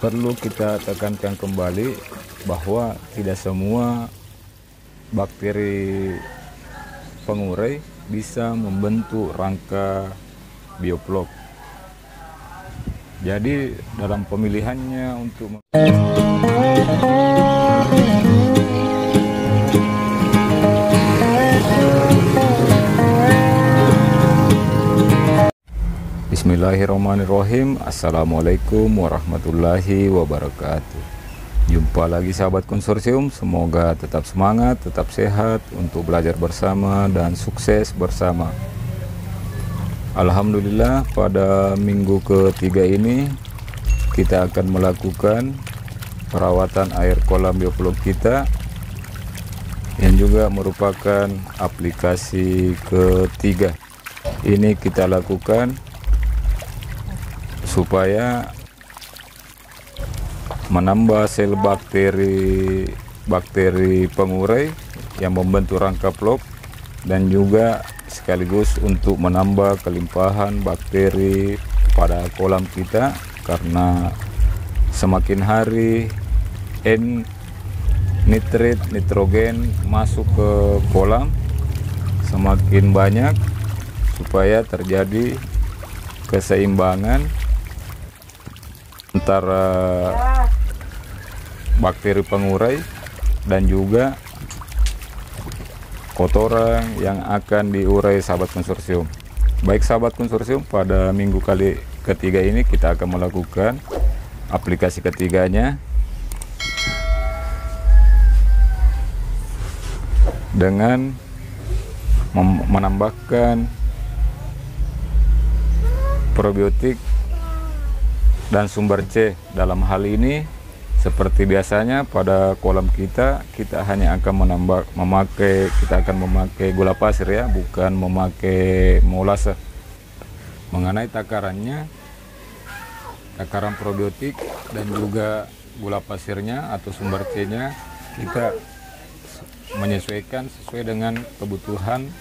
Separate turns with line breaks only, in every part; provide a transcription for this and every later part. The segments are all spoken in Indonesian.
perlu kita tekankan kembali bahwa tidak semua bakteri pengurai bisa membentuk rangka bioflok. Jadi dalam pemilihannya untuk Bismillahirrahmanirrahim. Assalamualaikum warahmatullahi wabarakatuh. Jumpa lagi sahabat konsorsium, semoga tetap semangat, tetap sehat untuk belajar bersama dan sukses bersama. Alhamdulillah, pada minggu ketiga ini kita akan melakukan perawatan air kolam bioflok kita yang juga merupakan aplikasi ketiga. Ini kita lakukan supaya menambah sel bakteri pengurai yang membentuk rangka vlog, dan juga sekaligus untuk menambah kelimpahan bakteri pada kolam kita, karena semakin hari nitrit, nitrogen masuk ke kolam semakin banyak, supaya terjadi keseimbangan antara bakteri pengurai dan juga kotoran yang akan diurai sahabat konsorsium. Baik sahabat konsorsium, pada minggu ketiga ini kita akan melakukan aplikasi ketiganya dengan menambahkan probiotik dan sumber C. Dalam hal ini seperti biasanya pada kolam kita hanya akan memakai gula pasir ya, bukan memakai molase. Mengenai takarannya, takaran probiotik dan juga gula pasirnya atau sumber C-nya kita menyesuaikan sesuai dengan kebutuhan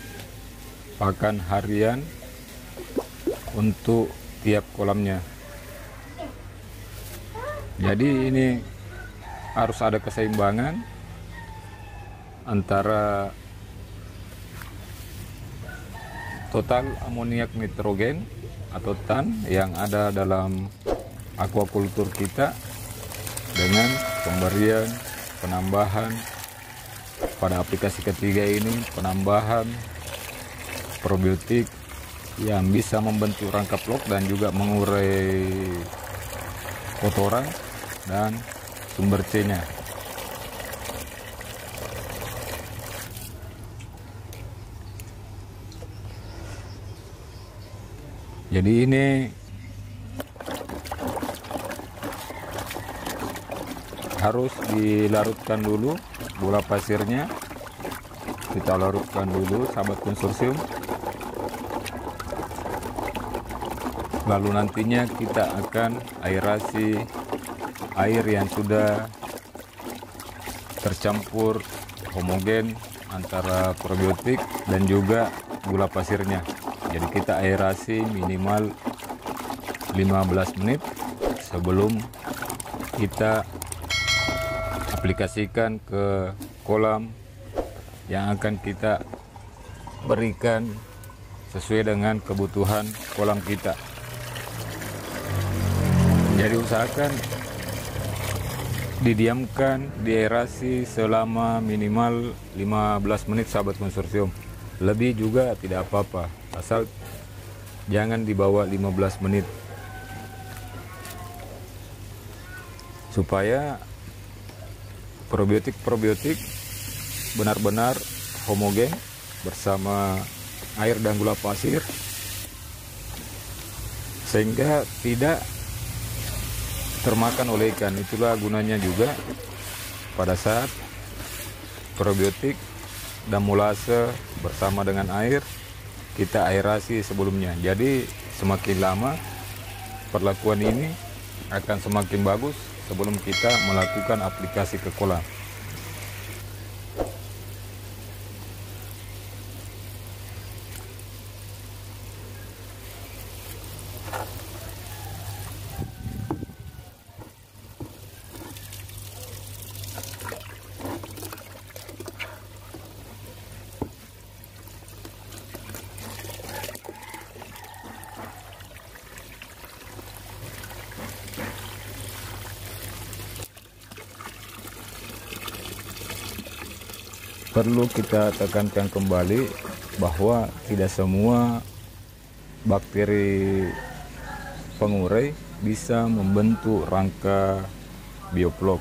pakan harian untuk tiap kolamnya. Jadi ini harus ada keseimbangan antara total amoniak nitrogen atau TAN yang ada dalam aquacultur kita dengan pemberian penambahan pada aplikasi ketiga ini, penambahan probiotik yang bisa membentuk rangka vlog dan juga mengurai kotoran dan sumber C-nya. Jadi ini harus dilarutkan dulu gula pasirnya. Kita larutkan dulu sahabat konsorsium. Lalu nantinya kita akan aerasi air yang sudah tercampur homogen antara probiotik dan juga gula pasirnya. Jadi kita aerasi minimal 15 menit sebelum kita aplikasikan ke kolam yang akan kita berikan sesuai dengan kebutuhan kolam kita. Jadi usahakan didiamkan, diaerasi selama minimal 15 menit sahabat konsorsium. Lebih juga tidak apa-apa, asal jangan di bawah 15 menit. Supaya probiotik benar-benar homogen bersama air dan gula pasir, sehingga tidak termakan oleh ikan. Itulah gunanya juga pada saat probiotik dan molase bersama dengan air kita aerasi sebelumnya. Jadi semakin lama perlakuan ini akan semakin bagus sebelum kita melakukan aplikasi ke kolam. perlu kita tekankan kembali bahwa tidak semua bakteri pengurai bisa membentuk rangka bioflok.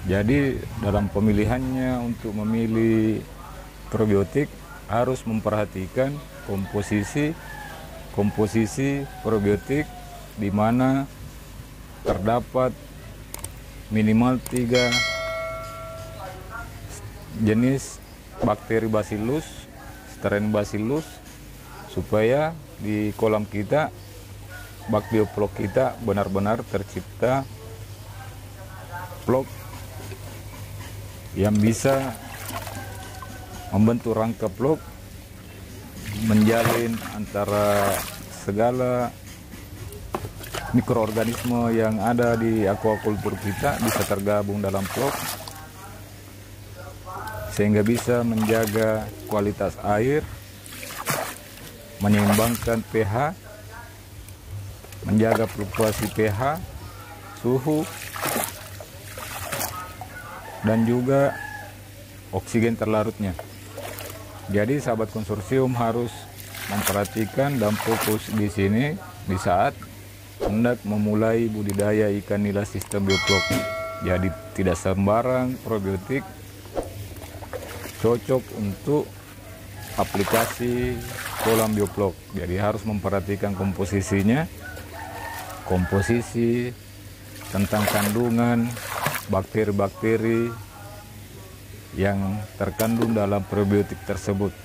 Jadi dalam pemilihannya untuk memilih probiotik harus memperhatikan komposisi probiotik, di mana terdapat minimal 3 jenis bakteri Bacillus, strain Bacillus, supaya di kolam kita, bak bioflok kita benar-benar tercipta flok yang bisa membentuk rangka flok, menjalin antara segala mikroorganisme yang ada di aquaculture kita bisa tergabung dalam flok, sehingga bisa menjaga kualitas air, menyeimbangkan pH, menjaga fluktuasi pH, suhu, dan juga oksigen terlarutnya. Jadi sahabat konsorsium harus memperhatikan dan fokus di sini di saat hendak memulai budidaya ikan nila sistem bioflok. Jadi tidak sembarang probiotik cocok untuk aplikasi kolam bioflok. Jadi harus memperhatikan komposisinya, komposisi tentang kandungan bakteri-bakteri yang terkandung dalam probiotik tersebut.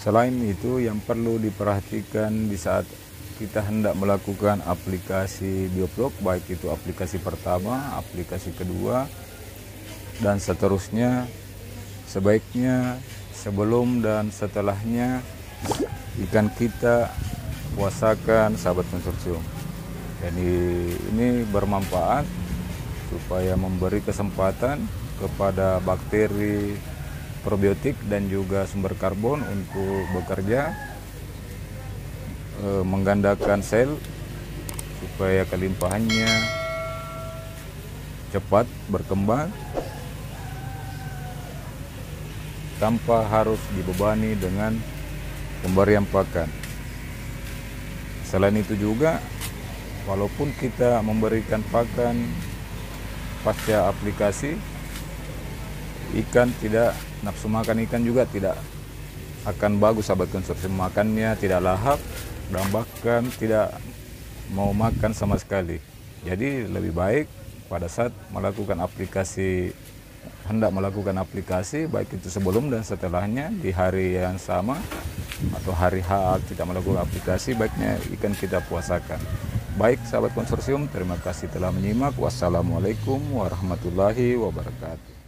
Selain itu, yang perlu diperhatikan di saat kita hendak melakukan aplikasi bioflok, baik itu aplikasi pertama, aplikasi kedua, dan seterusnya, sebaiknya sebelum dan setelahnya ikan kita puasakan sahabat konsorsium. Jadi ini bermanfaat supaya memberi kesempatan kepada bakteri probiotik dan juga sumber karbon untuk bekerja, menggandakan sel supaya kelimpahannya cepat berkembang tanpa harus dibebani dengan pemberian pakan. Selain itu juga, walaupun kita memberikan pakan pasca aplikasi, ikan tidak nafsu makan, ikan juga tidak akan bagus sahabat konsorsium, makannya tidak lahap dan bahkan tidak mau makan sama sekali. Jadi lebih baik pada saat melakukan aplikasi, hendak melakukan aplikasi, baik itu sebelum dan setelahnya, di hari yang sama atau hari H kita melakukan aplikasi, baiknya ikan kita puasakan. Baik sahabat konsorsium, terima kasih telah menyimak. Wassalamualaikum warahmatullahi wabarakatuh.